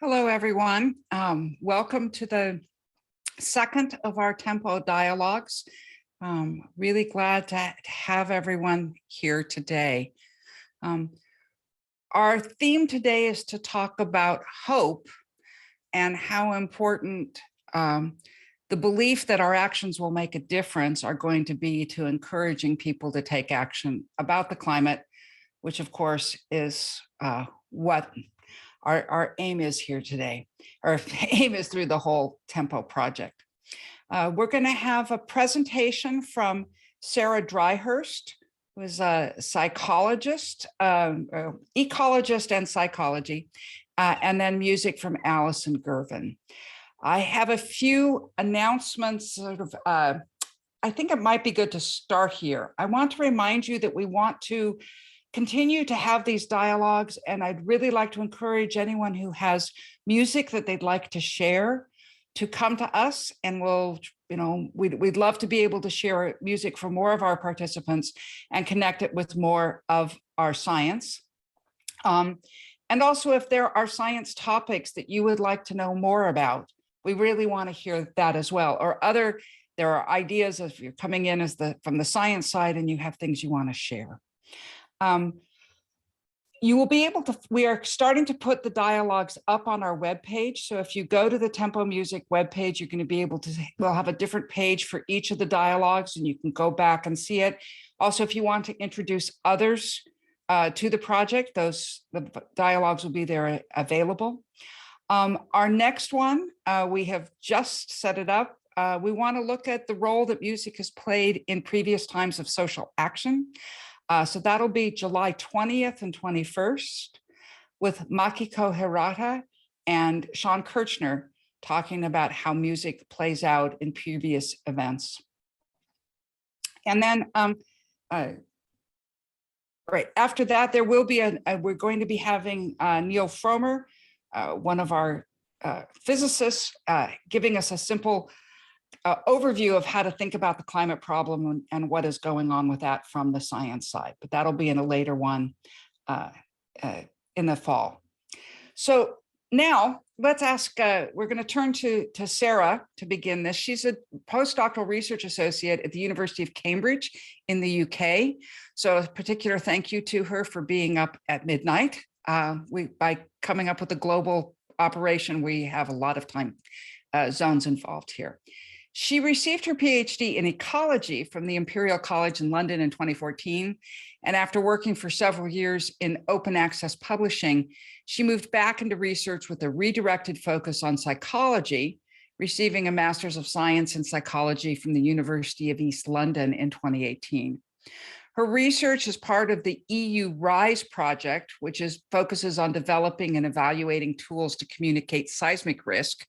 Hello, everyone. Welcome to the second of our Tempo Dialogues. Really glad to have everyone here today. Our theme today is to talk about hope and how important the belief that our actions will make a difference are going to be to encouraging people to take action about the climate, which of course is what our aim is here today. Our aim is through the whole Tempo project. We're going to have a presentation from Sarah Dryhurst, who is a psychologist, ecologist and psychology, and then music from Allison Girvan. I have a few announcements, I think it might be good to start here. I want to remind you that we want to continue to have these dialogues, and I'd really like to encourage anyone who has music that they'd like to share to come to us, and we'd love to be able to share music for more of our participants and connect it with more of our science. And also, if there are science topics that you would like to know more about, we really want to hear that as well. Or there are ideas if you're coming in from the science side and you have things you want to share. You will be able to, we are starting to put the dialogues up on our webpage. So if you go to the Tempo Music webpage, you're going to be able to, we'll have a different page for each of the dialogues and you can go back and see it. Also, if you want to introduce others to the project, the dialogues will be there available. Our next one, we have just set it up. We want to look at the role that music has played in previous times of social action. So that'll be July 20th and 21st with Makiko Hirata and Sean Kirchner talking about how music plays out in previous events. And then right after that, there will be we're going to be having Neil Fromer, one of our physicists, giving us a simple overview of how to think about the climate problem and what is going on with that from the science side, but that'll be in a later one in the fall. So now let's ask, we're going to turn to Sarah to begin this. She's a postdoctoral research associate at the University of Cambridge in the UK. So a particular thank you to her for being up at midnight. By coming up with a global operation, we have a lot of time zones involved here. She received her PhD in ecology from the Imperial College in London in 2014. And after working for several years in open access publishing, she moved back into research with a redirected focus on psychology, receiving a Master's of Science in Psychology from the University of East London in 2018. Her research is part of the EU RISE project, which focuses on developing and evaluating tools to communicate seismic risk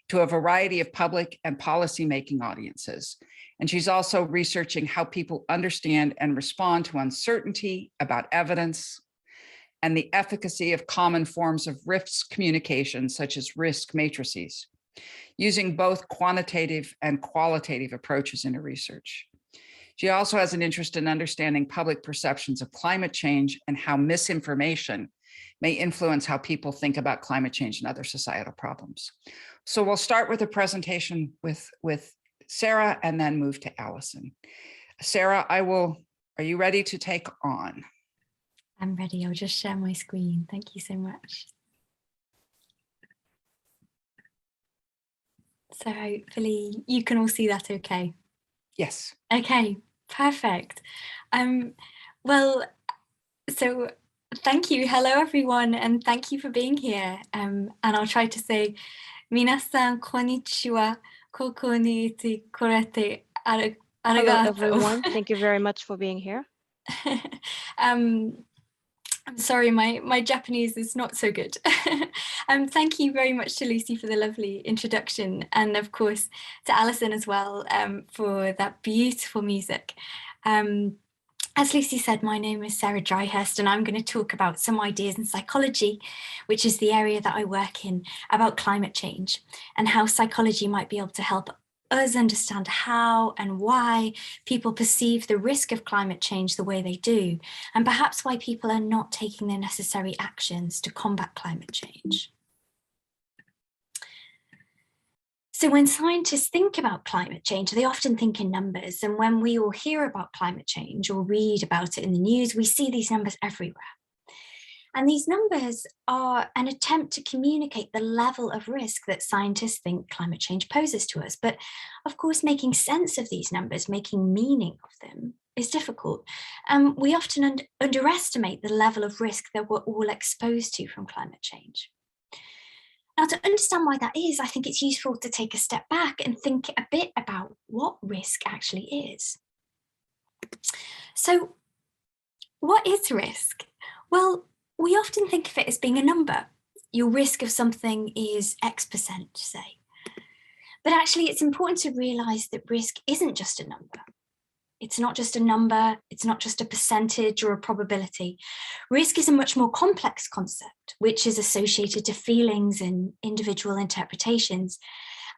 to a variety of public and policymaking audiences. And she's also researching how people understand and respond to uncertainty about evidence and the efficacy of common forms of risk communication, such as risk matrices, using both quantitative and qualitative approaches in her research. She also has an interest in understanding public perceptions of climate change and how misinformation may influence how people think about climate change and other societal problems. So we'll start with a presentation with Sarah and then move to Allison. Sarah, are you ready to take on? I'm ready. I'll just share my screen. Thank you so much. So hopefully you can all see that okay? Yes. Okay, perfect. Well, so thank you. Hello, everyone, and thank you for being here. And I'll try to say, minasan konnichiwa, koko ni ite korete arigato. Hello, everyone. Thank you very much for being here. I'm sorry, my Japanese is not so good. Thank you very much to Lucy for the lovely introduction, and of course to Allison as well for that beautiful music. As Lucy said, my name is Sarah Dryhurst, and I'm going to talk about some ideas in psychology, which is the area that I work in, about climate change and how psychology might be able to help us understand how and why people perceive the risk of climate change the way they do, and perhaps why people are not taking the necessary actions to combat climate change. So when scientists think about climate change, they often think in numbers. And when we all hear about climate change or read about it in the news, we see these numbers everywhere. And these numbers are an attempt to communicate the level of risk that scientists think climate change poses to us. But of course, making sense of these numbers, making meaning of them is difficult. We often underestimate the level of risk that we're all exposed to from climate change. Now, to understand why that is, I think it's useful to take a step back and think a bit about what risk actually is. So, what is risk? Well, we often think of it as being a number. Your risk of something is X%, say. But actually, it's important to realize that risk isn't just a number. It's not just a number, it's not just a percentage or a probability. Risk is a much more complex concept, which is associated to feelings and individual interpretations.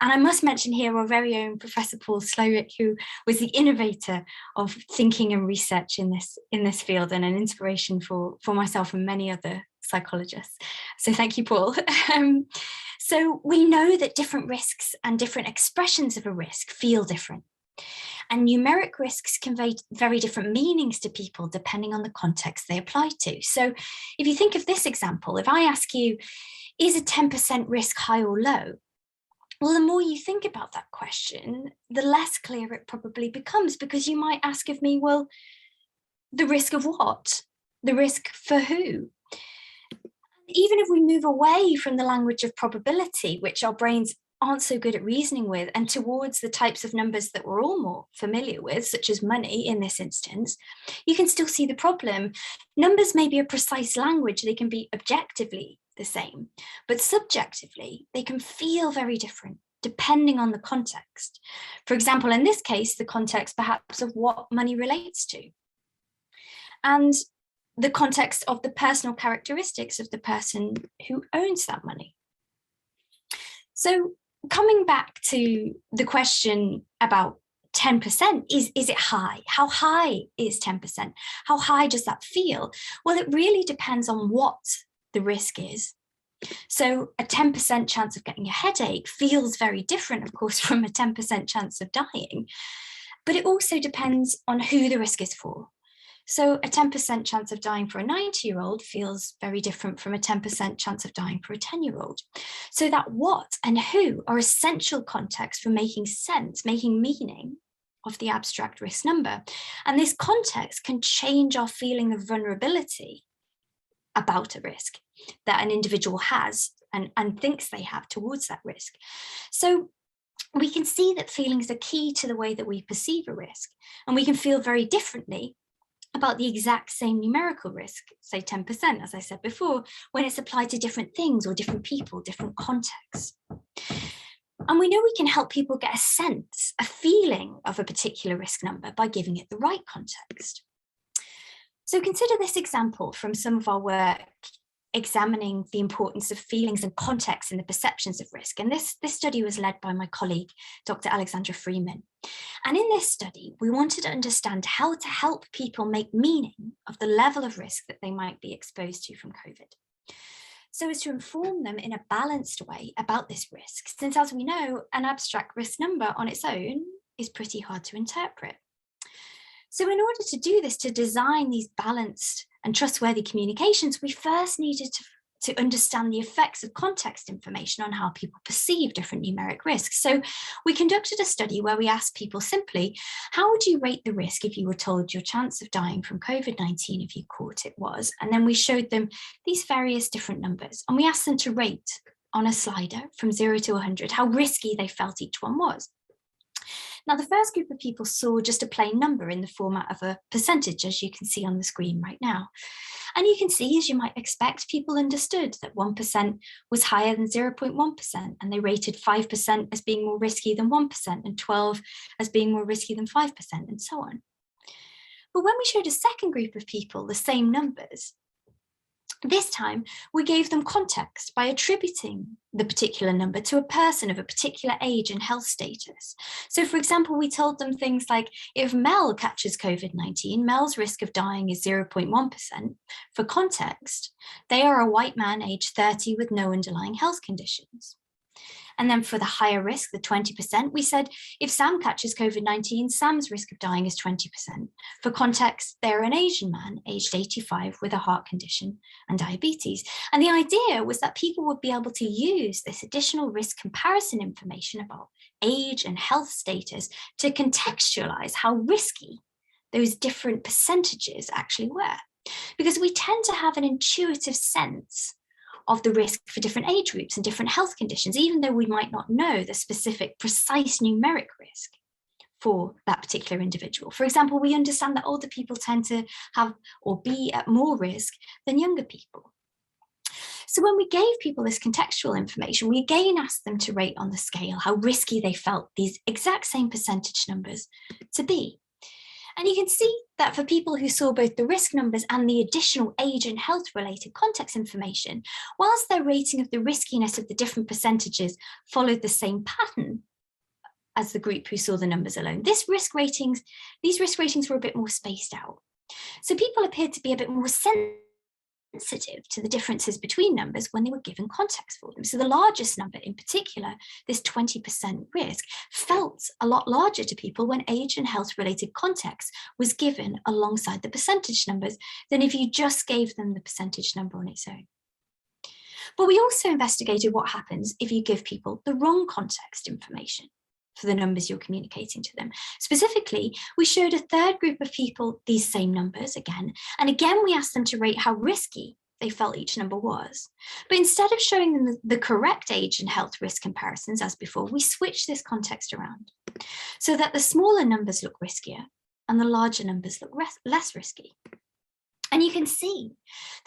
And I must mention here our very own Professor Paul Slowick, who was the innovator of thinking and research in this field, and an inspiration for myself and many other psychologists. So thank you, Paul. So we know that different risks and different expressions of a risk feel different. And numeric risks convey very different meanings to people depending on the context they apply to. So if you think of this example, if I ask you, is a 10% risk high or low? Well, the more you think about that question, the less clear it probably becomes, because you might ask of me, well, the risk of what? The risk for who? Even if we move away from the language of probability, which our brains aren't so good at reasoning with, and towards the types of numbers that we're all more familiar with, such as money in this instance, you can still see the problem. Numbers may be a precise language, they can be objectively the same, but subjectively, they can feel very different depending on the context. For example, in this case, the context perhaps of what money relates to, and the context of the personal characteristics of the person who owns that money. So coming back to the question about 10%, is it high? How high is 10%? How high does that feel? Well, it really depends on what the risk is. So a 10% chance of getting a headache feels very different, of course, from a 10% chance of dying, but it also depends on who the risk is for. So a 10% chance of dying for a 90-year-old feels very different from a 10% chance of dying for a 10-year-old. So that what and who are essential context for making sense, making meaning of the abstract risk number. And this context can change our feeling of vulnerability about a risk that an individual has and thinks they have towards that risk. So we can see that feelings are key to the way that we perceive a risk, and we can feel very differently about the exact same numerical risk, say 10%, as I said before, when it's applied to different things or different people, different contexts. And we know we can help people get a sense, a feeling of a particular risk number by giving it the right context. So consider this example from some of our work examining the importance of feelings and context in the perceptions of risk. And this study was led by my colleague, Dr. Alexandra Freeman. And in this study, we wanted to understand how to help people make meaning of the level of risk that they might be exposed to from COVID, so as to inform them in a balanced way about this risk, since as we know, an abstract risk number on its own is pretty hard to interpret. So in order to do this, to design these balanced and trustworthy communications, we first needed to understand the effects of context information on how people perceive different numeric risks. So we conducted a study where we asked people simply, how would you rate the risk if you were told your chance of dying from COVID-19 if you caught it was? And then we showed them these various different numbers, and we asked them to rate on a slider from 0 to 100 how risky they felt each one was. Now, the first group of people saw just a plain number in the format of a percentage, as you can see on the screen right now. And you can see, as you might expect, people understood that 1% was higher than 0.1%, and they rated 5% as being more risky than 1%, and 12 as being more risky than 5%, and so on. But when we showed a second group of people the same numbers, this time, we gave them context by attributing the particular number to a person of a particular age and health status. So, for example, we told them things like, if Mel catches COVID-19, Mel's risk of dying is 0.1%. For context, they are a white man aged 30 with no underlying health conditions. And then for the higher risk, the 20%, we said, if Sam catches COVID-19, Sam's risk of dying is 20%. For context, they're an Asian man aged 85 with a heart condition and diabetes. And the idea was that people would be able to use this additional risk comparison information about age and health status to contextualize how risky those different percentages actually were. Because we tend to have an intuitive sense of the risk for different age groups and different health conditions, even though we might not know the specific precise numeric risk for that particular individual. For example, we understand that older people tend to have or be at more risk than younger people. So when we gave people this contextual information, we again asked them to rate on the scale how risky they felt these exact same percentage numbers to be. And you can see that for people who saw both the risk numbers and the additional age and health related context information, whilst their rating of the riskiness of the different percentages followed the same pattern as the group who saw the numbers alone, these risk ratings were a bit more spaced out. So people appeared to be a bit more sensitive to the differences between numbers when they were given context for them. So the largest number in particular, this 20% risk, felt a lot larger to people when age and health related context was given alongside the percentage numbers than if you just gave them the percentage number on its own. But we also investigated what happens if you give people the wrong context information for the numbers you're communicating to them. Specifically, we showed a third group of people these same numbers again, and again we asked them to rate how risky they felt each number was. But instead of showing them the correct age and health risk comparisons as before, we switched this context around so that the smaller numbers look riskier and the larger numbers look less risky. And you can see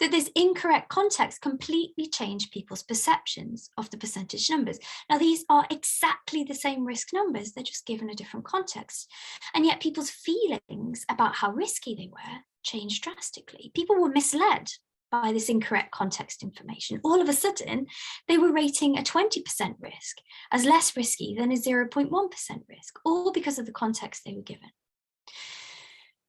that this incorrect context completely changed people's perceptions of the percentage numbers. Now, these are exactly the same risk numbers, they're just given a different context. And yet people's feelings about how risky they were changed drastically. People were misled by this incorrect context information. All of a sudden, they were rating a 20% risk as less risky than a 0.1% risk, all because of the context they were given.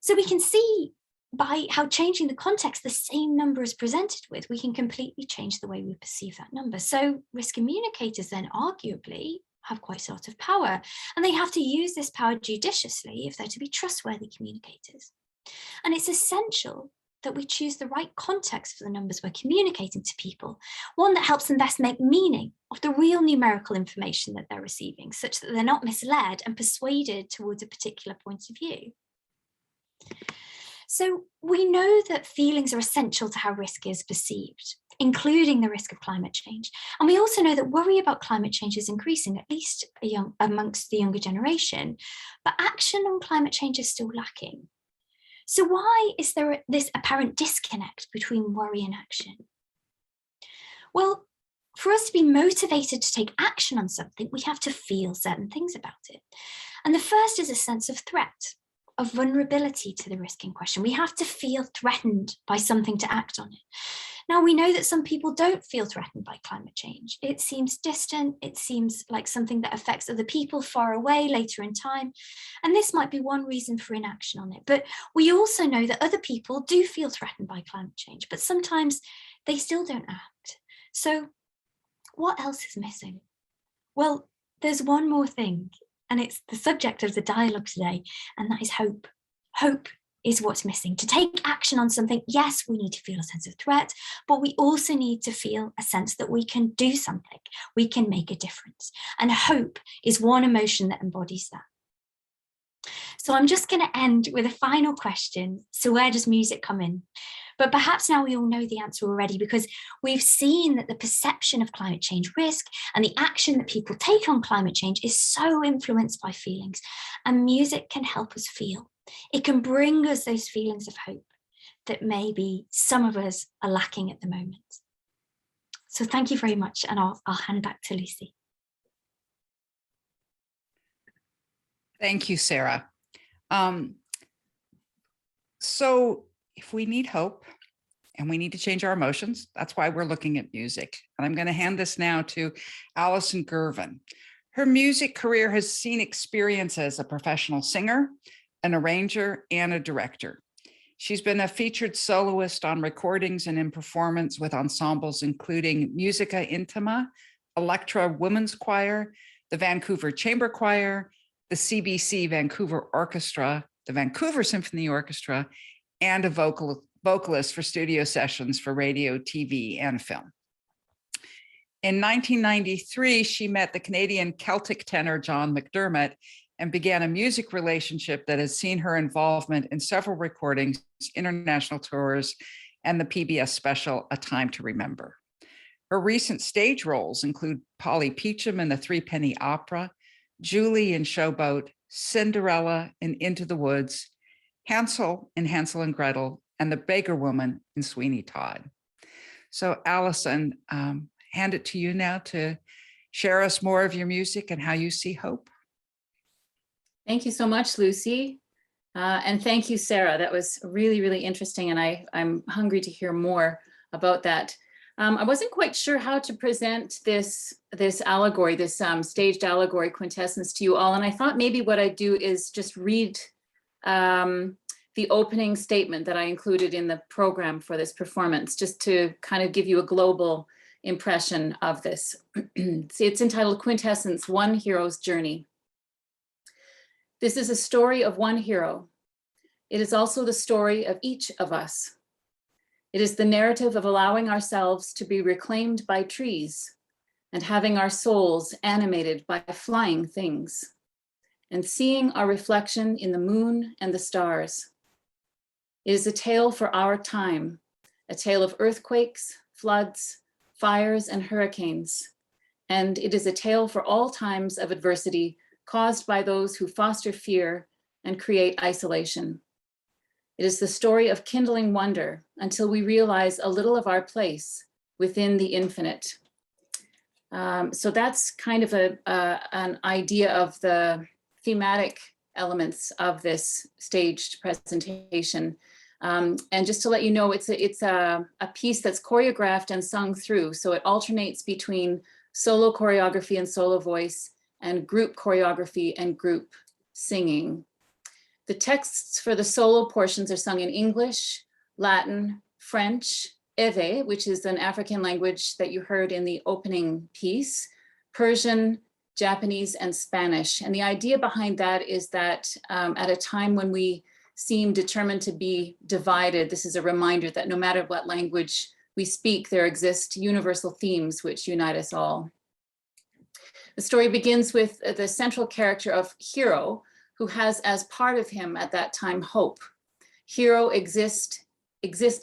So we can see by how changing the context the same number is presented with, we can completely change the way we perceive that number. So risk communicators then arguably have quite sort of power, and they have to use this power judiciously if they're to be trustworthy communicators. And it's essential that we choose the right context for the numbers we're communicating to people, one that helps them best make meaning of the real numerical information that they're receiving, such that they're not misled and persuaded towards a particular point of view. So we know that feelings are essential to how risk is perceived, including the risk of climate change. And we also know that worry about climate change is increasing, at least amongst the younger generation, but action on climate change is still lacking. So why is there this apparent disconnect between worry and action? Well, for us to be motivated to take action on something, we have to feel certain things about it. And the first is a sense of threat, of vulnerability to the risk in question. We have to feel threatened by something to act on it. Now, we know that some people don't feel threatened by climate change. It seems distant, it seems like something that affects other people far away later in time, and this might be one reason for inaction on it. But we also know that other people do feel threatened by climate change, but sometimes they still don't act. So what else is missing? Well, there's one more thing, and it's the subject of the dialogue today, and that is hope. Hope is what's missing. To take action on something, yes, we need to feel a sense of threat, but we also need to feel a sense that we can do something, we can make a difference. And hope is one emotion that embodies that. So I'm just going to end with a final question. So where does music come in? But perhaps now we all know the answer already, because we've seen that the perception of climate change risk and the action that people take on climate change is so influenced by feelings, and music can help us feel. It can bring us those feelings of hope that maybe some of us are lacking at the moment. So thank you very much, and I'll hand back to Lucy. Thank you, Sarah. So if we need hope and we need to change our emotions, that's why we're looking at music. And I'm going to hand this now to Allison Girvan. Her music career has seen experience as a professional singer, an arranger, and a director. She's been a featured soloist on recordings and in performance with ensembles including Musica Intima, Electra Women's Choir, the Vancouver Chamber Choir, the CBC Vancouver Orchestra, the Vancouver Symphony Orchestra, and a vocalist for studio sessions for radio, TV, and film. In 1993, she met the Canadian Celtic tenor John McDermott and began a music relationship that has seen her involvement in several recordings, international tours, and the PBS special, A Time to Remember. Her recent stage roles include Polly Peachum in the Threepenny Opera, Julie in Showboat, Cinderella in Into the Woods, Hansel in Hansel and Gretel, and the Beggar Woman in Sweeney Todd. So Allison, hand it to you now to share us more of your music and how you see hope. Thank you so much, Lucy. And thank you, Sarah. That was really, really interesting. And I'm hungry to hear more about that. I wasn't quite sure how to present this allegory, this staged allegory, Quintessence, to you all. And I thought maybe what I'd do is just read the opening statement that I included in the program for this performance, just to kind of give you a global impression of this. See, it's entitled Quintessence, One Hero's Journey. This is a story of one hero. It is also the story of each of us. It is the narrative of allowing ourselves to be reclaimed by trees and having our souls animated by flying things and seeing our reflection in the moon and the stars. It is a tale for our time, a tale of earthquakes, floods, fires, and hurricanes. And it is a tale for all times of adversity caused by those who foster fear and create isolation. It is the story of kindling wonder until we realize a little of our place within the infinite. So that's kind of an idea of the thematic elements of this staged presentation. And just to let you know, it's a piece that's choreographed and sung through. So it alternates between solo choreography and solo voice and group choreography and group singing. The texts for the solo portions are sung in English, Latin, French, Ewe, which is an African language that you heard in the opening piece, Persian, Japanese, and Spanish. And the idea behind that is that at a time when we seem determined to be divided, this is a reminder that no matter what language we speak, there exist universal themes which unite us all. The story begins with the central character of Hero, who has as part of him at that time hope. Hero exists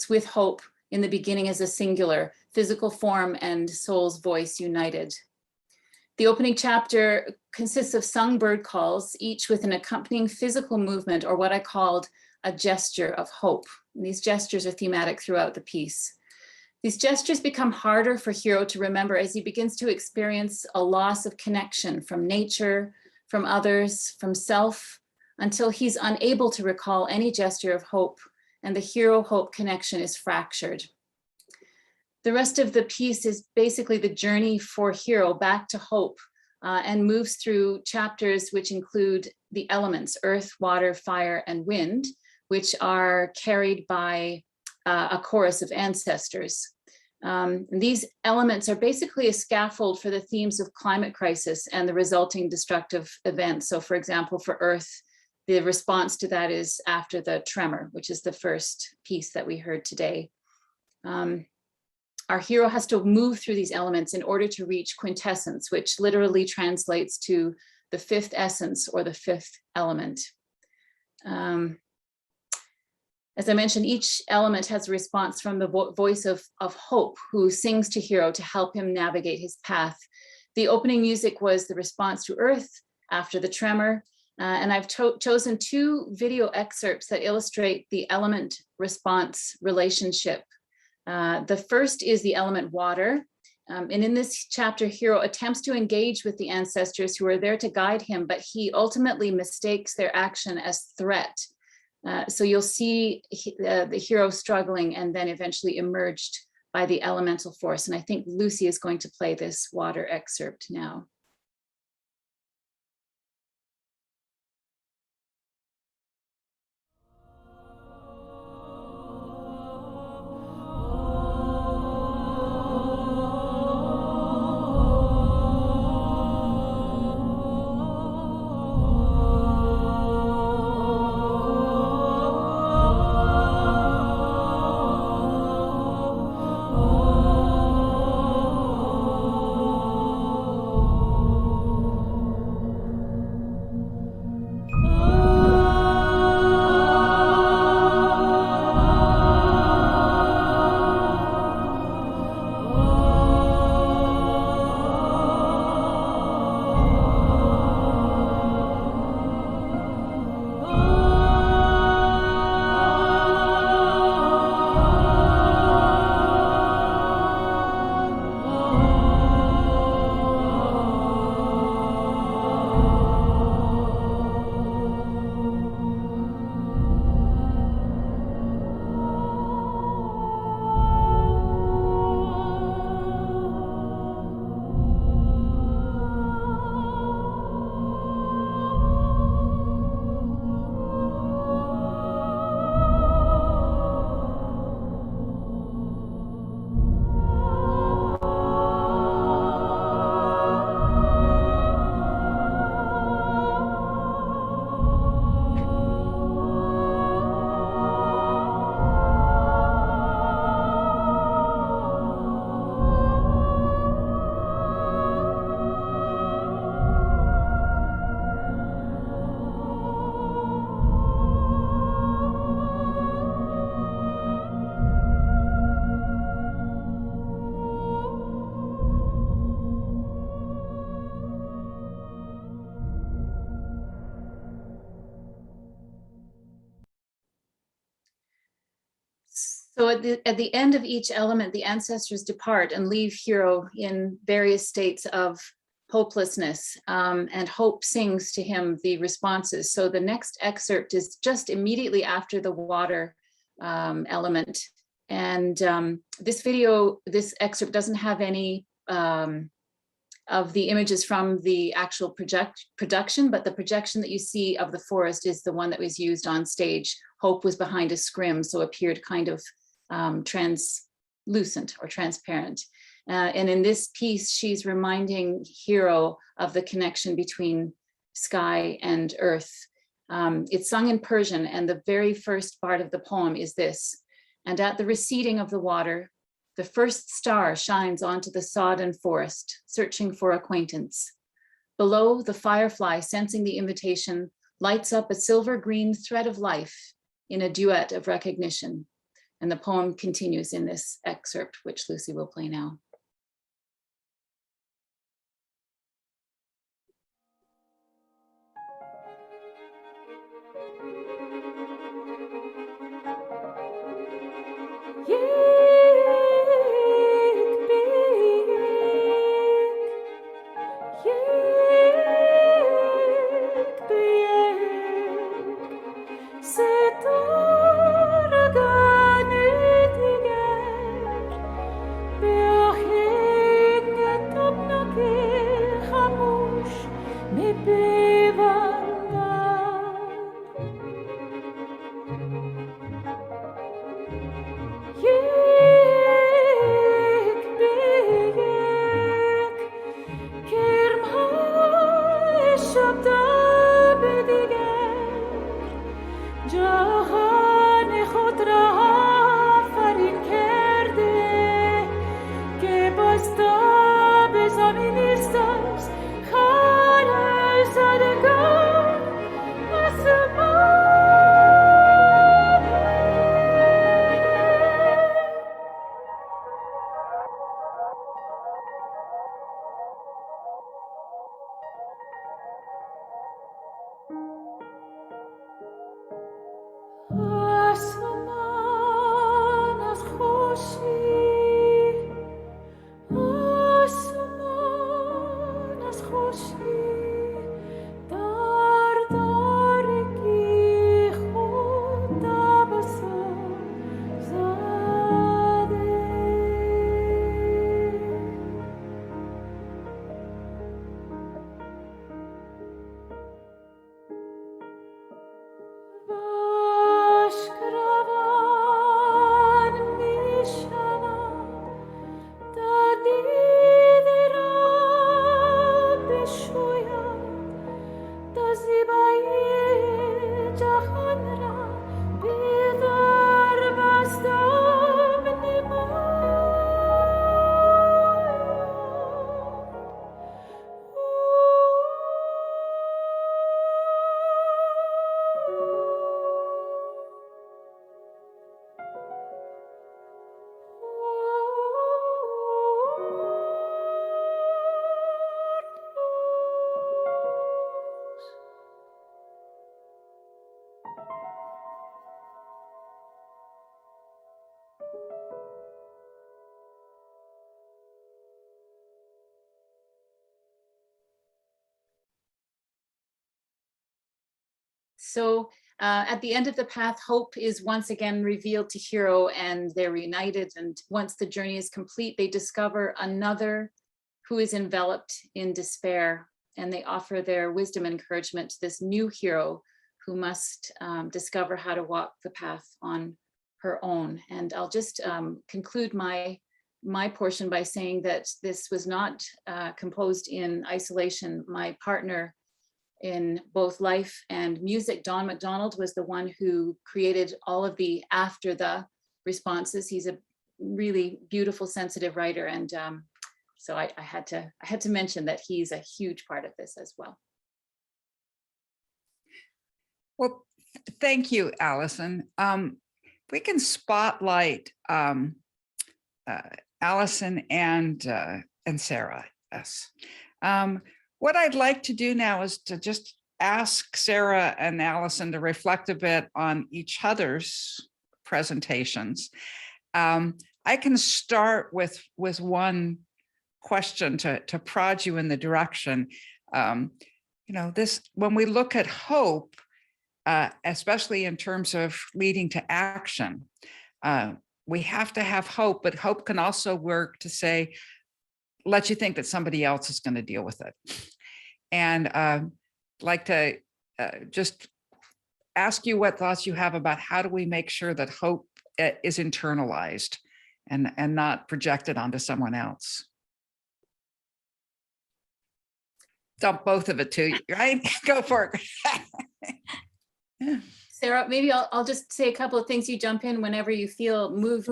with hope in the beginning as a singular, physical form and soul's voice united. The opening chapter consists of sung bird calls, each with an accompanying physical movement, or what I called a gesture of hope. And these gestures are thematic throughout the piece. These gestures become harder for Hero to remember as he begins to experience a loss of connection from nature, from others, from self, until he's unable to recall any gesture of hope, and the hero-hope connection is fractured. The rest of the piece is basically the journey for Hero back to hope, and moves through chapters which include the elements, earth, water, fire, and wind, which are carried by a chorus of ancestors. These elements are basically a scaffold for the themes of climate crisis and the resulting destructive events. So for example, for Earth, the response to that is after the tremor, which is the first piece that we heard today. Our hero has to move through these elements in order to reach quintessence, which literally translates to the fifth essence or the fifth element. As I mentioned, each element has a response from the voice of Hope, who sings to Hero to help him navigate his path. The opening music was the response to Earth after the tremor, and I've chosen two video excerpts that illustrate the element response relationship. The first is the element water, and in this chapter, Hero attempts to engage with the ancestors who are there to guide him, but he ultimately mistakes their action as threat. So you'll see the hero struggling and then eventually emerged by the elemental force. And I think Lucy is going to play this water excerpt now. at the end of each element, the ancestors depart and leave Hero in various states of hopelessness, and Hope sings to him the responses. So the next excerpt is just immediately after the water element. And this excerpt doesn't have any of the images from the actual production, but the projection that you see of the forest is the one that was used on stage. Hope was behind a scrim, so appeared kind of translucent or transparent. And in this piece, she's reminding Hero of the connection between sky and earth. It's sung in Persian, and the very first part of the poem is this: "And at the receding of the water, the first star shines onto the sodden forest, searching for acquaintance. Below, the firefly, sensing the invitation, lights up a silver green thread of life in a duet of recognition." And the poem continues in this excerpt, which Lucy will play now. So at the end of the path, Hope is once again revealed to Hero, and they're reunited. And once the journey is complete, they discover another who is enveloped in despair, and they offer their wisdom and encouragement to this new hero who must discover how to walk the path on her own. And I'll just conclude my portion by saying that this was not composed in isolation. My partner in both life and music, Don McDonald, was the one who created all of the after the responses. He's a really beautiful, sensitive writer, and so I had to mention that he's a huge part of this as well. Well, thank you, Allison. We can spotlight Allison and Sarah. Yes. What I'd like to do now is to just ask Sarah and Allison to reflect a bit on each other's presentations I can start with one question to prod you in the direction. When we look at hope, especially in terms of leading to action, we have to have hope, but hope can also work to say, let you think that somebody else is going to deal with it. And like to just ask you what thoughts you have about how do we make sure that hope is internalized and not projected onto someone else. Dump both of it to you, right? Go for it. Sarah, maybe I'll just say a couple of things. You jump in whenever you feel moved.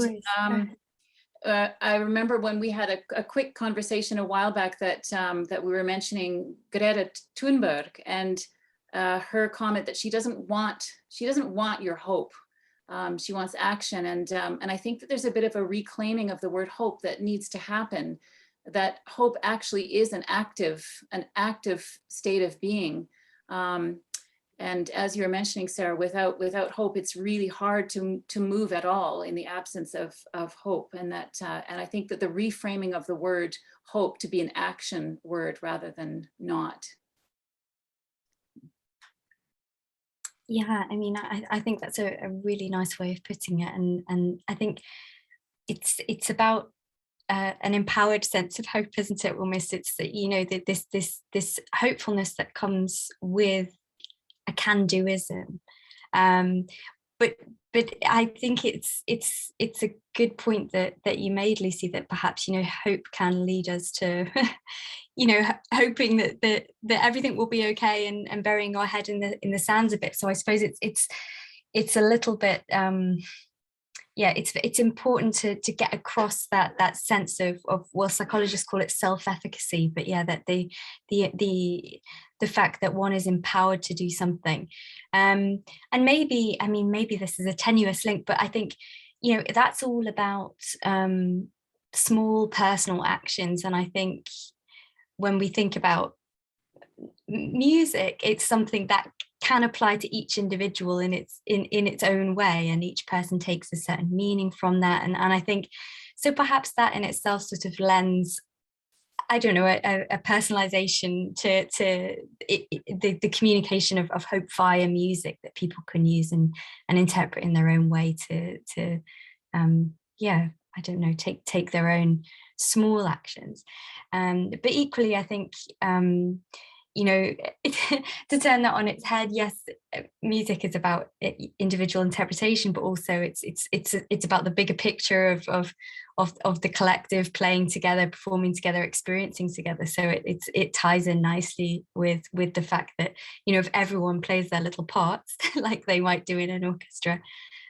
I remember when we had a quick conversation a while back that that we were mentioning Greta Thunberg and her comment that she doesn't want your hope. She wants action, and I think that there's a bit of a reclaiming of the word hope that needs to happen. That hope actually is an active state of being. And as you're mentioning, Sarah, without hope, it's really hard to move at all in the absence of hope. And that and I think that the reframing of the word hope to be an action word rather than not. Yeah, I mean, I think that's a really nice way of putting it, and I think it's about an empowered sense of hope, isn't it? Almost, it's that, you know, that this hopefulness that comes with a can-doism, but I think it's a good point that you made, Lucy, that perhaps, you know, hope can lead us to you know, hoping that everything will be okay and burying our head in the sands a bit. So I suppose it's a little bit yeah, it's important to get across that sense of well, psychologists call it self-efficacy, but yeah, that the fact that one is empowered to do something, and maybe this is a tenuous link, but I think, you know, that's all about small personal actions. And I think when we think about music, it's something that can apply to each individual in its own way, and each person takes a certain meaning from that, and I think so perhaps that in itself sort of lends, I don't know, a personalization to the communication of hope via music that people can use and interpret in their own way to yeah, I don't know, take their own small actions, but equally I think you know, to turn that on its head, yes, music is about individual interpretation, but also it's about the bigger picture of the collective playing together, performing together, experiencing together. So it ties in nicely with the fact that, you know, if everyone plays their little parts like they might do in an orchestra,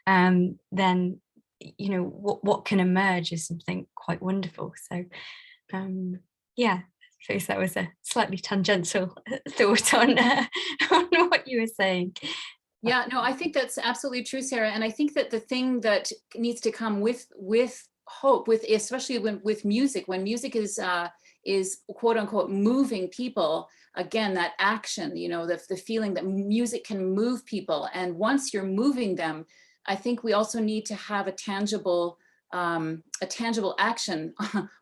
then, you know, what can emerge is something quite wonderful. So yeah, I suppose that was a slightly tangential thought on what you were saying. Yeah, no, I think that's absolutely true, Sarah. And I think that the thing that needs to come with hope, especially with music, when music is quote unquote moving people, again, that action, you know, the feeling that music can move people. And once you're moving them, I think we also need to have a tangible action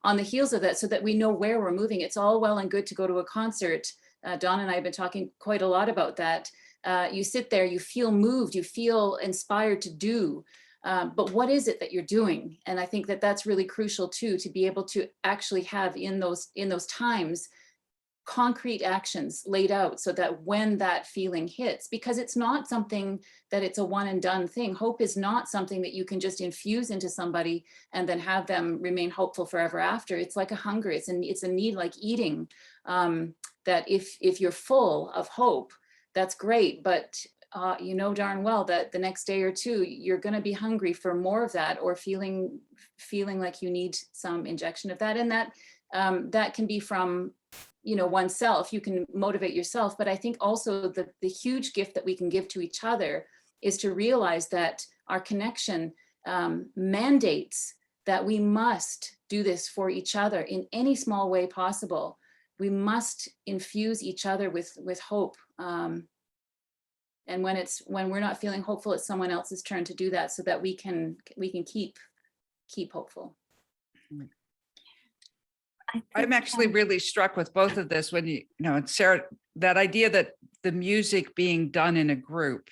on the heels of that, so that we know where we're moving. It's all well and good to go to a concert. Dawn and I have been talking quite a lot about that. You sit there, you feel moved, you feel inspired to do, but what is it that you're doing? And I think that that's really crucial too, to be able to actually have in those times concrete actions laid out, so that when that feeling hits, because it's not something that it's a one and done thing. Hope is not something that you can just infuse into somebody and then have them remain hopeful forever after. It's like a hunger, it's a need like eating, that if you're full of hope, that's great, but you know darn well that the next day or two, you're going to be hungry for more of that, or feeling like you need some injection of that. And that can be from, you know, oneself. You can motivate yourself, but I think also the huge gift that we can give to each other is to realize that our connection mandates that we must do this for each other in any small way possible. We must infuse each other with hope. And when we're not feeling hopeful, it's someone else's turn to do that, so that we can keep keep hopeful. I'm actually really struck with both of this when you know, Sarah, that idea that the music being done in a group,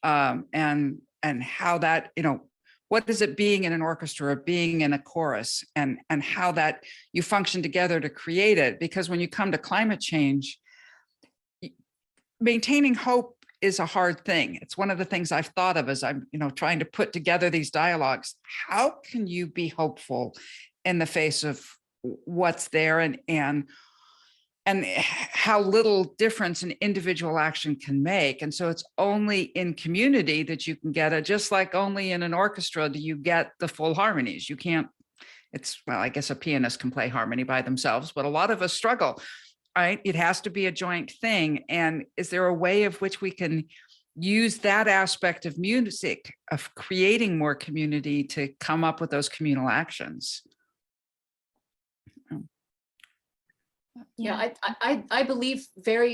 and how that, you know, what is it being in an orchestra or being in a chorus, and how that you function together to create it? Because when you come to climate change, maintaining hope is a hard thing. It's one of the things I've thought of as I'm, you know, trying to put together these dialogues. How can you be hopeful in the face of what's there, and how little difference an individual action can make? And so it's only in community that you can get it, just like only in an orchestra do you get the full harmonies. You can't, it's, well, I guess a pianist can play harmony by themselves, but a lot of us struggle, right? It has to be a joint thing. And is there a way of which we can use that aspect of music, of creating more community, to come up with those communal actions? Yeah, I believe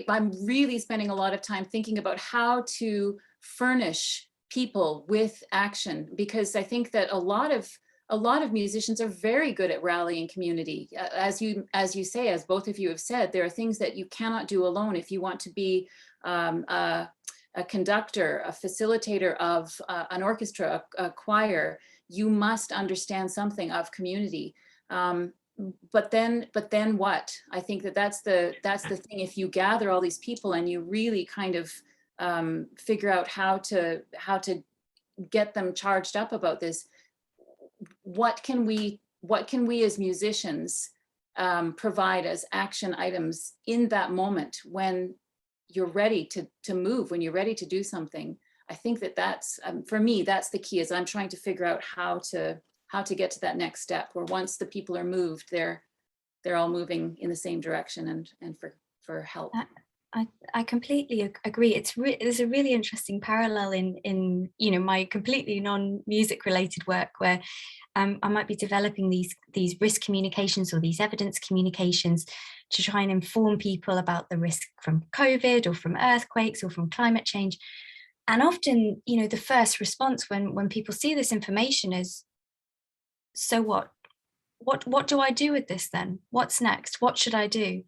I'm really spending a lot of time thinking about how to furnish people with action, because I think that a lot of musicians are very good at rallying community. As you say, as both of you have said, there are things that you cannot do alone. If you want to be a conductor, a facilitator of an orchestra, a choir, you must understand something of community. But then what? I think that's the thing. If you gather all these people and you really kind of figure out how to get them charged up about this, what can we as musicians provide as action items in that moment when you're ready to move, when you're ready to do something? I think that's for me, that's the key, is I'm trying to figure out how to get to that next step, where once the people are moved, they're all moving in the same direction and for help. I completely agree. There's a really interesting parallel in you know, my completely non-music related work, where I might be developing these risk communications or these evidence communications to try and inform people about the risk from COVID or from earthquakes or from climate change. And often, you know, the first response when people see this information is, so what? What do I do with this then? What's next? What should I do?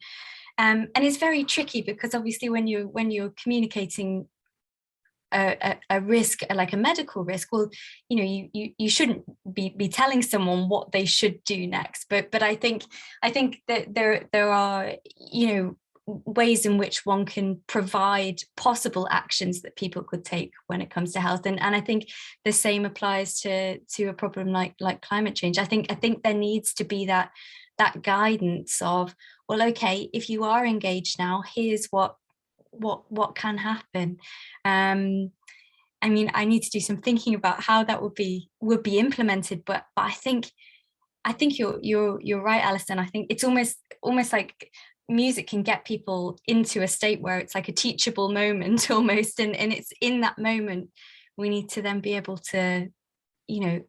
And it's very tricky, because obviously when you're communicating a risk, like a medical risk, well, you know, you shouldn't be telling someone what they should do next. But I think that there are, you know, ways in which one can provide possible actions that people could take when it comes to health, and I think the same applies to a problem like climate change. I think there needs to be that guidance of, well, okay, if you are engaged now, here's what can happen. I mean, I need to do some thinking about how that would be implemented, but I think you're right, Alison. I think it's almost like music can get people into a state where it's like a teachable moment almost, and it's in that moment we need to then be able to, you know,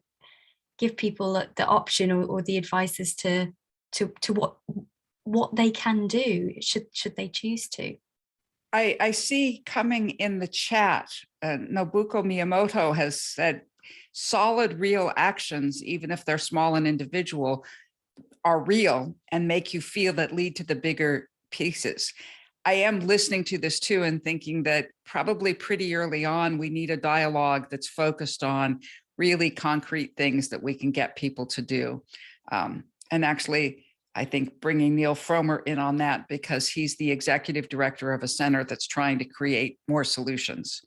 give people the option or the advice as to what they can do should they choose to. I see coming in the chat, Nobuko Miyamoto has said, solid real actions, even if they're small and individual, are real and make you feel that lead to the bigger pieces. I am listening to this too and thinking that probably pretty early on, we need a dialogue that's focused on really concrete things that we can get people to do. And actually, I think bringing Neil Fromer in on that, because he's the executive director of a center that's trying to create more solutions.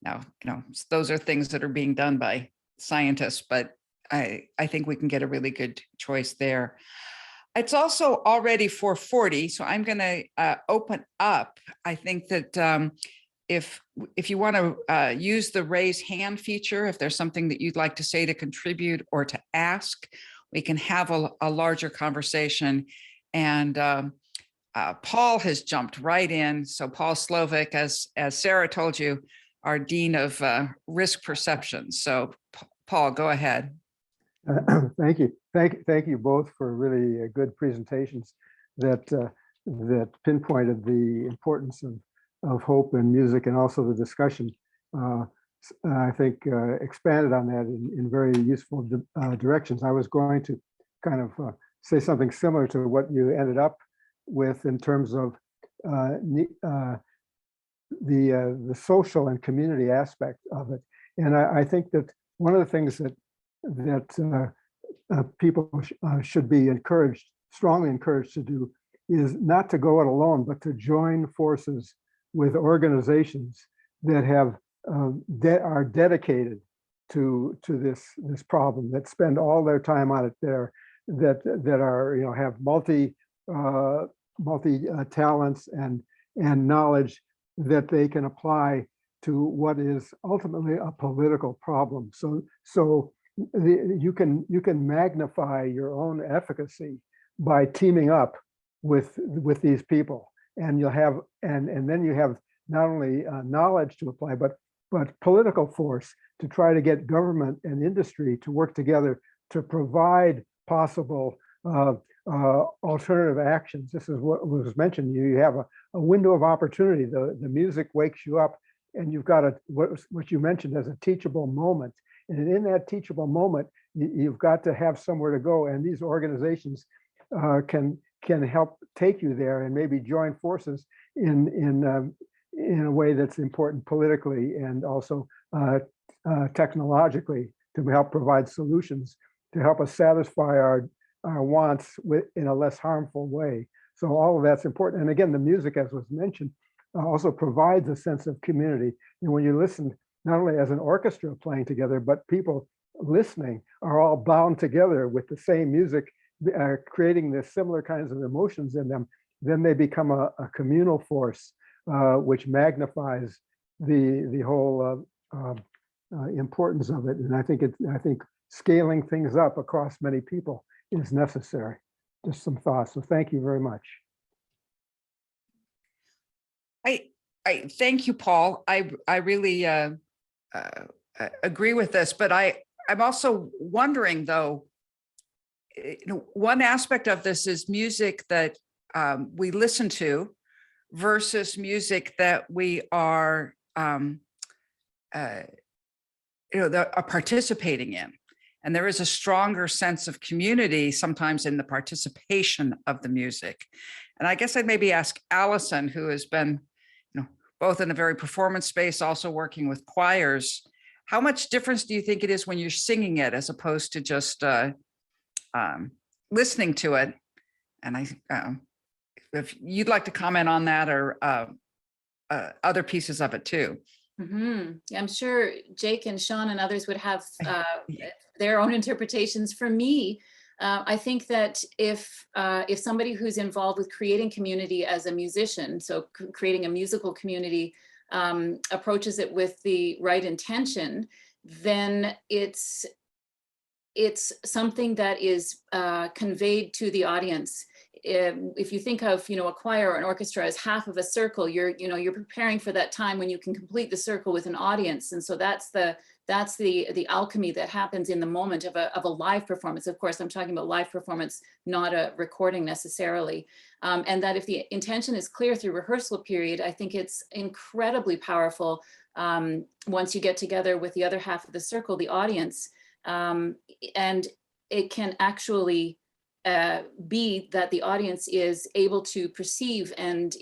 Now, you know, those are things that are being done by scientists, but I think we can get a really good choice there. It's also already 4:40, so I'm going to open up. I think that if you want to use the raise hand feature, if there's something that you'd like to say to contribute or to ask, we can have a larger conversation. And Paul has jumped right in. So Paul Slovic, as Sarah told you, our Dean of Risk Perception. So Paul, go ahead. Thank you. Thank you both for really good presentations that pinpointed the importance of hope and music, and also the discussion. I think, expanded on that in very useful directions. I was going to kind of say something similar to what you ended up with in terms of the social and community aspect of it. And I think that one of the things that people should be strongly encouraged to do is not to go it alone, but to join forces with organizations that are dedicated to this problem, that spend all their time on it there, that are have multi talents and knowledge that they can apply to what is ultimately a political problem. So you can magnify your own efficacy by teaming up with these people, and you'll have and then you have not only knowledge to apply, but political force to try to get government and industry to work together to provide possible alternative actions. This is what was mentioned. You have a window of opportunity. The music wakes you up, and you've got what you mentioned as a teachable moment. And in that teachable moment, you've got to have somewhere to go. And these organizations can help take you there, and maybe join forces in a way that's important politically and also technologically, to help provide solutions to help us satisfy our wants in a less harmful way. So all of that's important. And again, the music, as was mentioned, also provides a sense of community. And when you listen, not only as an orchestra playing together, but people listening are all bound together with the same music, creating the similar kinds of emotions in them, then they become a communal force, which magnifies the whole importance of it. And I think scaling things up across many people is necessary. Just some thoughts. So thank you very much. I thank you, Paul. I really agree with this, but I'm also wondering, though, one aspect of this is music that we listen to versus music that we are that are participating in. And there is a stronger sense of community sometimes in the participation of the music. And I guess I'd maybe ask Allison, who has been, both in a very performance space, also working with choirs, how much difference do you think it is when you're singing it as opposed to just listening to it? And if you'd like to comment on that, or other pieces of it too. Mm-hmm. Yeah, I'm sure Jake and Sean and others would have their own interpretations. For me, I think that if somebody who's involved with creating community as a musician, so creating a musical community, approaches it with the right intention, then it's something that is conveyed to the audience. If you think of a choir or an orchestra as half of a circle, you're preparing for that time when you can complete the circle with an audience. And so that's the alchemy that happens in the moment of a live performance. Of course, I'm talking about live performance, not a recording necessarily. And that if the intention is clear through rehearsal period, I think it's incredibly powerful once you get together with the other half of the circle, the audience, and it can actually be that the audience is able to perceive and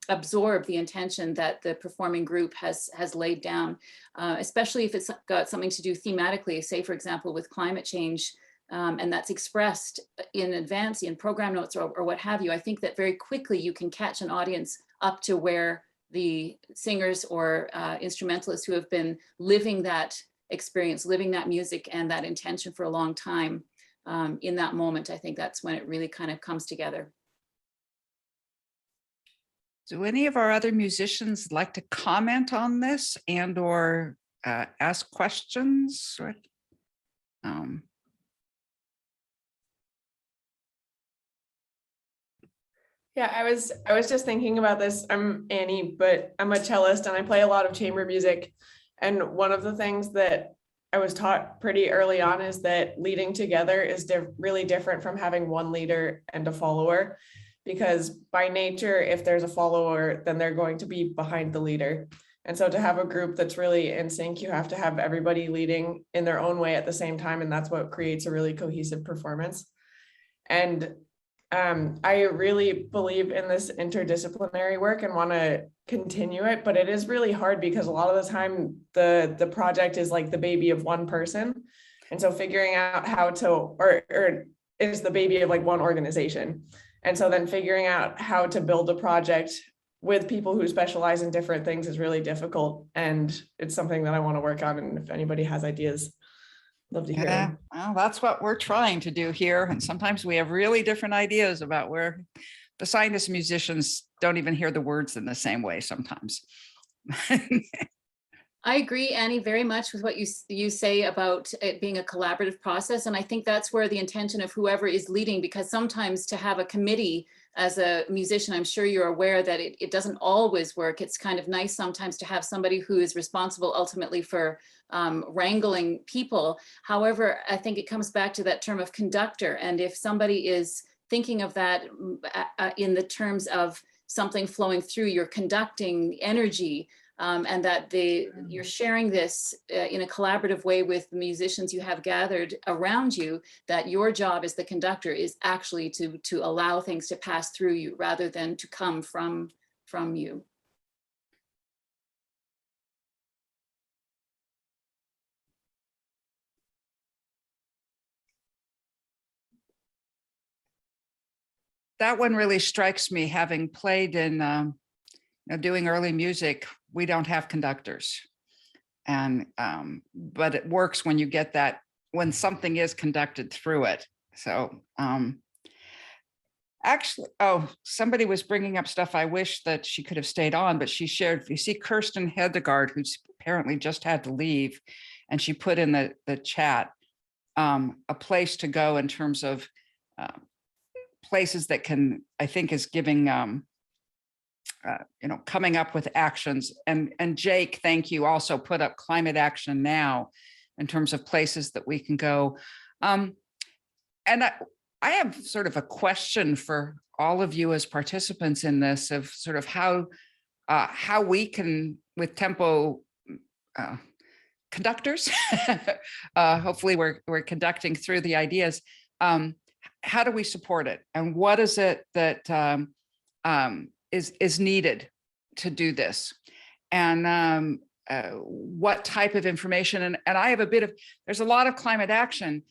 absorb the intention that the performing group has laid down, especially if it's got something to do thematically, say, for example, with climate change, and that's expressed in advance in program notes or what have you. I think that very quickly you can catch an audience up to where the singers or instrumentalists who have been living that experience, living that music and that intention for a long time, in that moment. I think that's when it really kind of comes together. Do any of our other musicians like to comment on this and or ask questions? Yeah, I was just thinking about this. I'm Annie, but I'm a cellist and I play a lot of chamber music. And one of the things that I was taught pretty early on is that leading together is really different from having one leader and a follower, because by nature, if there's a follower, then they're going to be behind the leader. And so to have a group that's really in sync, you have to have everybody leading in their own way at the same time. And that's what creates a really cohesive performance. And I really believe in this interdisciplinary work and want to continue it, but it is really hard because a lot of the time the project is like the baby of one person. And so figuring out how to, or is the baby of like one organization. And so then figuring out how to build a project with people who specialize in different things is really difficult. And it's something that I want to work on. And if anybody has ideas, love to hear them. Well, that's what we're trying to do here. And sometimes we have really different ideas about where the scientists and musicians don't even hear the words in the same way sometimes. I agree, Annie, very much with what you say about it being a collaborative process. And I think that's where the intention of whoever is leading, because sometimes to have a committee as a musician, I'm sure you're aware that it doesn't always work. It's kind of nice sometimes to have somebody who is responsible ultimately for wrangling people. However, I think it comes back to that term of conductor. And if somebody is thinking of that in the terms of something flowing through, you're conducting energy, and that you're sharing this in a collaborative way with the musicians you have gathered around you, that your job as the conductor is actually to allow things to pass through you rather than to come from you. That one really strikes me, having played in doing early music. We don't have conductors, and but it works when you get that, when something is conducted through it. So actually, oh, somebody was bringing up stuff. I wish that she could have stayed on, but she shared, you see Kirsten Hedegaard, who's apparently just had to leave, and she put in the chat a place to go in terms of places that can, I think, is giving coming up with actions. And Jake, thank you, also put up Climate Action Now in terms of places that we can go. And I have sort of a question for all of you as participants in this, of sort of how we can, with Tempo conductors, hopefully we're conducting through the ideas. How do we support it? And what is it that is needed to do this? And what type of information? And I have a bit of, there's a lot of climate action.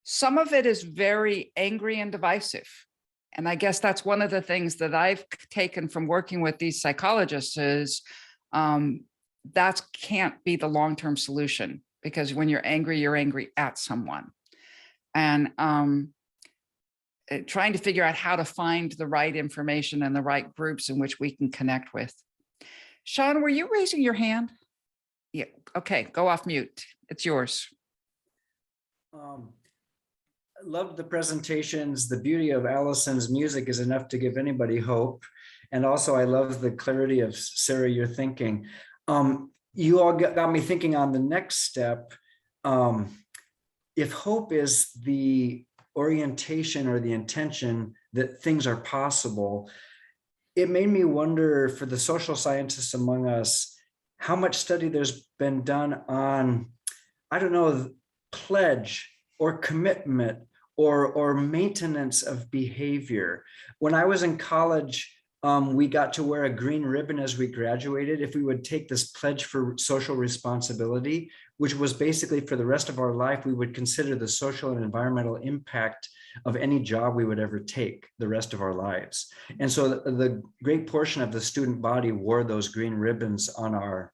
Some of it is very angry and divisive. And I guess that's one of the things that I've taken from working with these psychologists is that can't be the long-term solution, because when you're angry at someone. And trying to figure out how to find the right information and the right groups in which we can connect with. Sean, were you raising your hand? Yeah, okay, go off mute. It's yours. I loved the presentations. The beauty of Allison's music is enough to give anybody hope. And also I love the clarity of, Sarah, your thinking. You all got me thinking on the next step. If hope is the orientation or the intention that things are possible, it made me wonder, for the social scientists among us, how much study there's been done on, I don't know, pledge or commitment or maintenance of behavior. When I was in college, we got to wear a green ribbon as we graduated if we would take this pledge for social responsibility, which was basically for the rest of our life, we would consider the social and environmental impact of any job we would ever take the rest of our lives. And so the great portion of the student body wore those green ribbons on our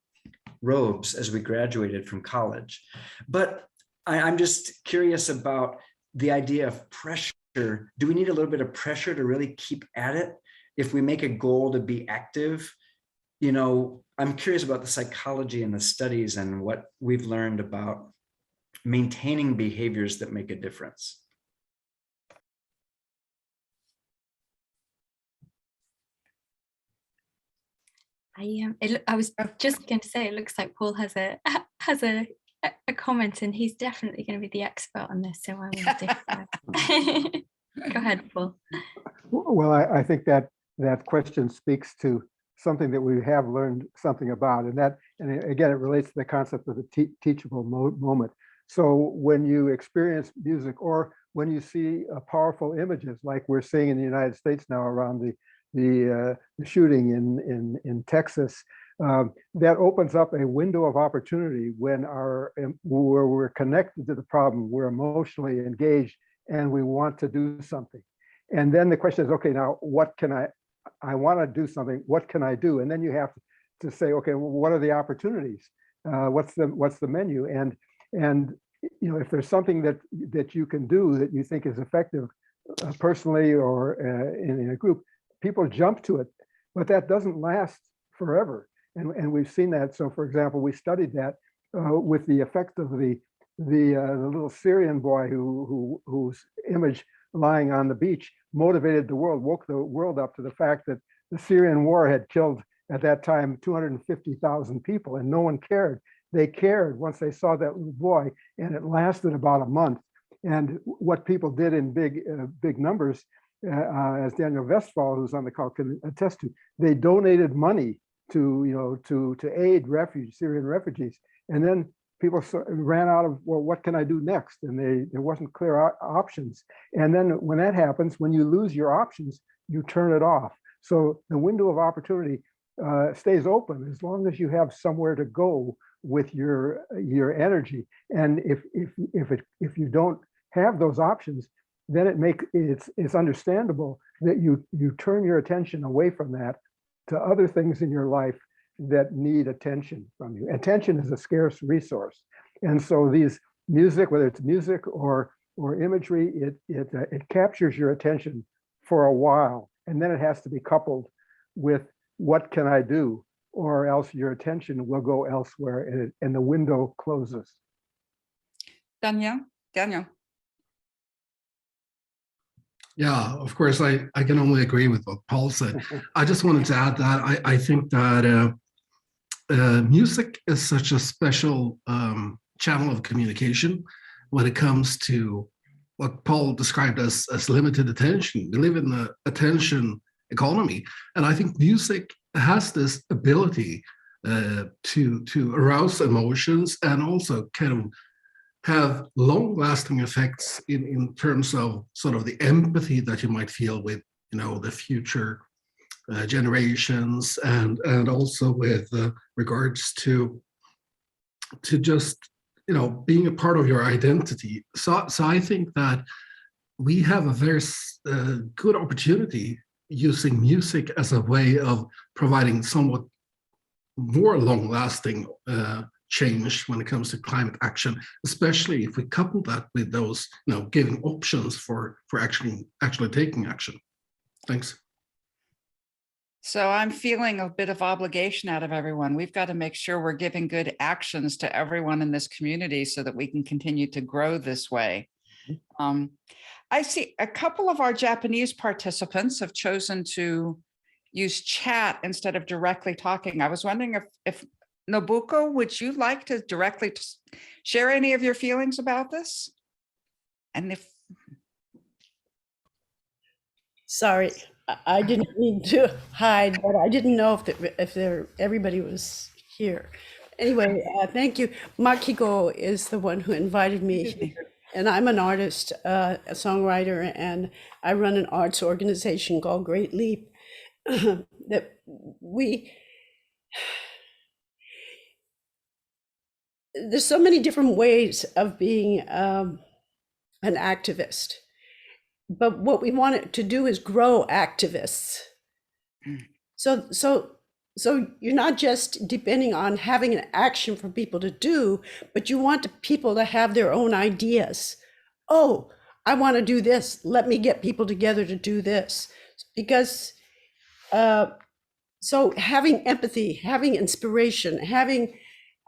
robes as we graduated from college. But I'm just curious about the idea of pressure. Do we need a little bit of pressure to really keep at it? If we make a goal to be active, I'm curious about the psychology and the studies and what we've learned about maintaining behaviors that make a difference. I was just going to say, it looks like Paul has a comment, and he's definitely going to be the expert on this. So I will defer. Go ahead, Paul. Well, I think that question speaks to something that we have learned something about. And again, it relates to the concept of the teachable moment. So when you experience music, or when you see powerful images, like we're seeing in the United States now around the shooting in Texas, that opens up a window of opportunity when where we're connected to the problem, we're emotionally engaged, and we want to do something. And then the question is, okay, now what can I want to do something, what can I do? And then you have to say, okay, well, what are the opportunities? What's the menu? And if there's something that you can do that you think is effective personally or in a group, people jump to it, but that doesn't last forever. And we've seen that. So for example, we studied that with the effect of the little Syrian boy whose image lying on the beach motivated the world, woke the world up to the fact that the Syrian war had killed at that time 250,000 people, and no one cared. They cared once they saw that little boy, and it lasted about a month. And what people did in big numbers, as Daniel Westphal, who's on the call, can attest to, they donated money to aid Syrian refugees, and then people ran out of, well, what can I do next? And there wasn't clear options. And then when that happens, when you lose your options, you turn it off. So the window of opportunity stays open as long as you have somewhere to go with your energy. And if you don't have those options, then it's understandable that you turn your attention away from that to other things in your life that need attention from you. Attention is a scarce resource. And so these music, whether it's music or imagery, it captures your attention for a while, and then it has to be coupled with what can I do, or else your attention will go elsewhere and the window closes. Daniel. Yeah, of course, I can only agree with what Paul said. I just wanted to add that I think that music is such a special channel of communication when it comes to what Paul described as limited attention. We live in the attention economy, and I think music has this ability to arouse emotions and also kind of have long-lasting effects in terms of sort of the empathy that you might feel with the future generations, and also with regards to just being a part of your identity. So I think that we have a very good opportunity using music as a way of providing somewhat more long-lasting change when it comes to climate action, especially if we couple that with those giving options for actually taking action. Thanks. So I'm feeling a bit of obligation out of everyone. We've got to make sure we're giving good actions to everyone in this community so that we can continue to grow this way. I see a couple of our Japanese participants have chosen to use chat instead of directly talking. I was wondering if Nobuko, would you like to directly share any of your feelings about this? And if... Sorry, I didn't mean to hide, but I didn't know if everybody was here. Anyway, thank you. Makiko is the one who invited me here, and I'm an artist, a songwriter, and I run an arts organization called Great Leap. There's so many different ways of being an activist. But what we want to do is grow activists. So you're not just depending on having an action for people to do, but you want the people to have their own ideas. Oh, I want to do this. Let me get people together to do this. Because so having empathy, having inspiration, having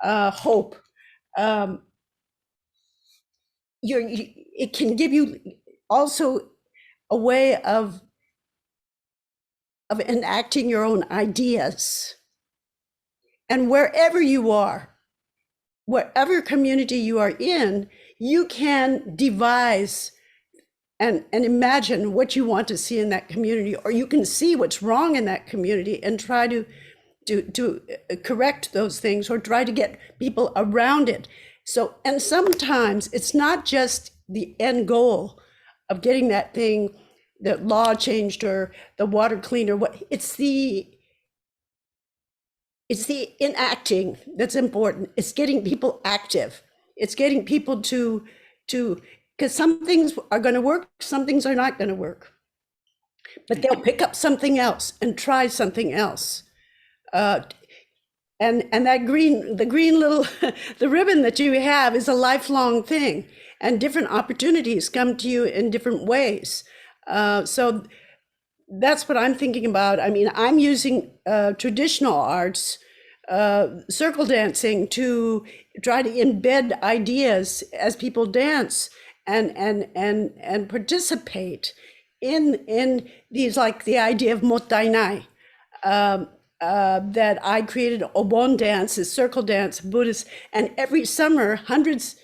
hope, it can give you also a way of enacting your own ideas. And wherever you are, whatever community you are in, you can devise and imagine what you want to see in that community, or you can see what's wrong in that community and try to correct those things or try to get people around it. So, and sometimes it's not just the end goal of getting that thing, the law changed or the water cleaner, it's the enacting that's important. It's getting people active. It's getting people to because some things are going to work, some things are not going to work. But they'll pick up something else and try something else. And that the green little, the ribbon that you have is a lifelong thing, and different opportunities come to you in different ways. So that's what I'm thinking about. I mean, I'm using traditional arts, circle dancing, to try to embed ideas as people dance and participate in these, like the idea of mottainai, that I created obon dance, a circle dance, Buddhist, and every summer hundreds,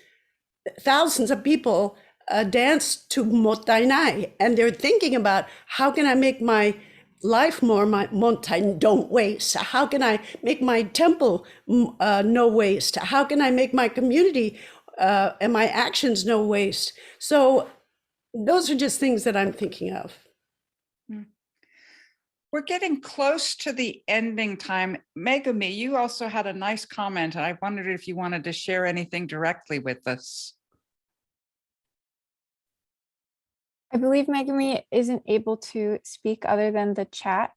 thousands of people dance to mottainai, and they're thinking about how can I make my life more mottai, don't waste. How can I make my temple no waste? How can I make my community and my actions no waste? So those are just things that I'm thinking of. We're getting close to the ending time. Megumi, you also had a nice comment. I wondered if you wanted to share anything directly with us. I believe Megumi isn't able to speak other than the chat,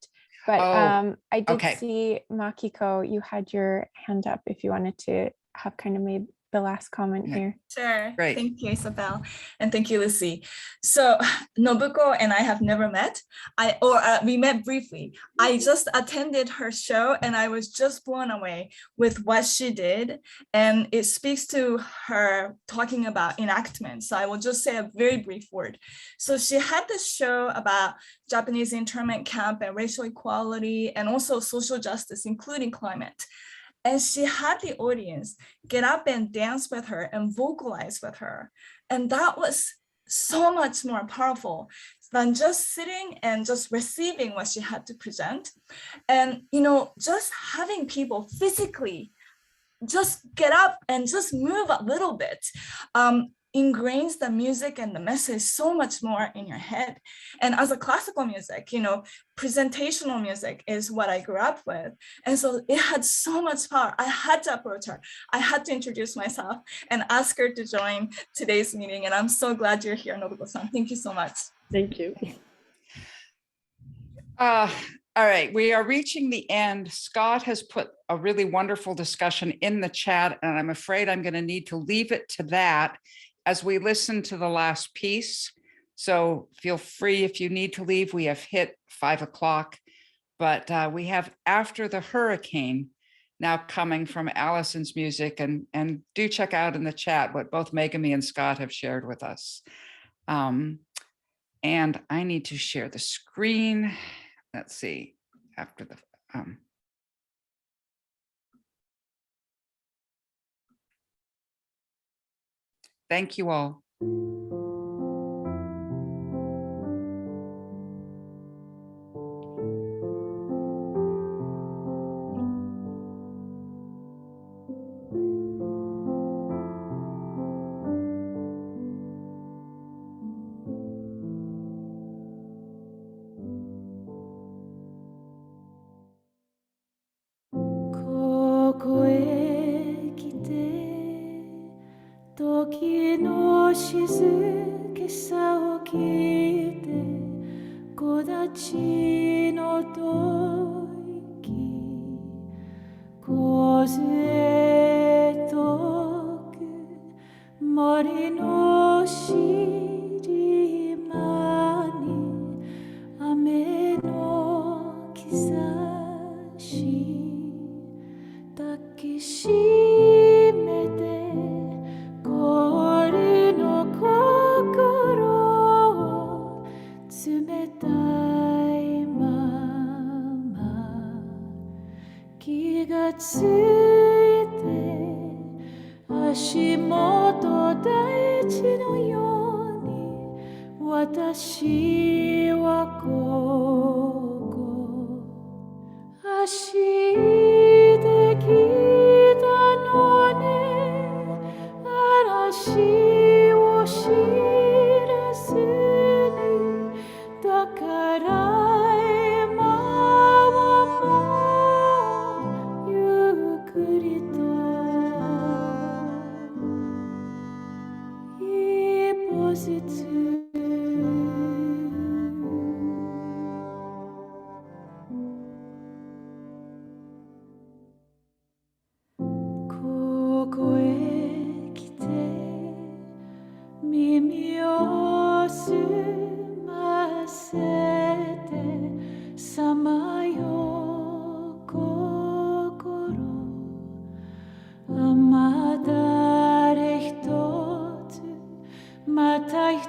but I did see Makiko, you had your hand up if you wanted to have kind of made the last comment here. Sure. Great. Thank you, Isabel. And thank you, Lucy. So Nobuko and I have never met. We met briefly. I just attended her show and I was just blown away with what she did. And it speaks to her talking about enactment. So I will just say a very brief word. So she had this show about Japanese internment camp and racial equality and also social justice, including climate. And she had the audience get up and dance with her and vocalize with her. And that was so much more powerful than just sitting and just receiving what she had to present. And, you know, just having people physically just get up and just move a little bit ingrains the music and the message so much more in your head. And as a classical music, you know, presentational music is what I grew up with. And so it had so much power. I had to approach her. I had to introduce myself and ask her to join today's meeting. And I'm so glad you're here, Nobuko-san. Thank you so much. Thank you. All right, we are reaching the end. Scott has put a really wonderful discussion in the chat, and I'm afraid I'm going to need to leave it to that as we listen to the last piece. So feel free if you need to leave. We have hit 5 o'clock, but we have After the Hurricane now coming from Allison's music, and do check out in the chat what both Megumi and Scott have shared with us. And I need to share the screen. Let's see, after the, thank you all. 私はここ足できたのね嵐を知らずにだから今はもうゆっくりと一歩ずつここへ来て耳を澄ませてさまよ心ま誰一つまた一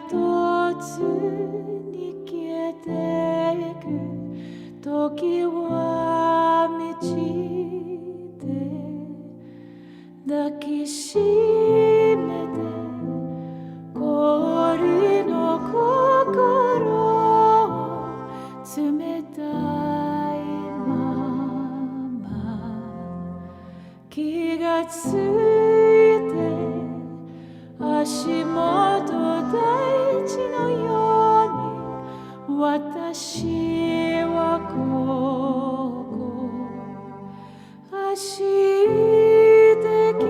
つ逃げてく時は満ちて抱きしめて氷の心を冷たいまま気がついて足元大地のように私はここ足でき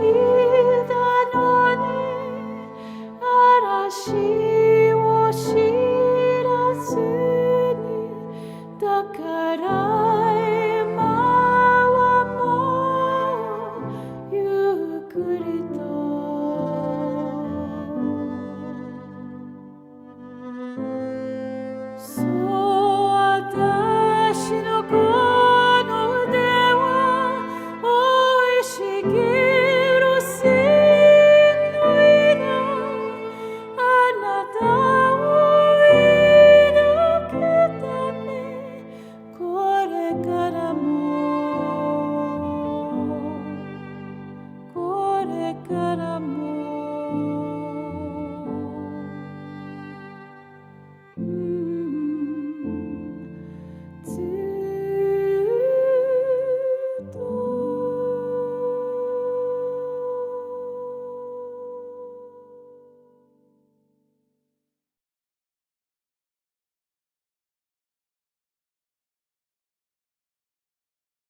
たのに嵐を知らずにだから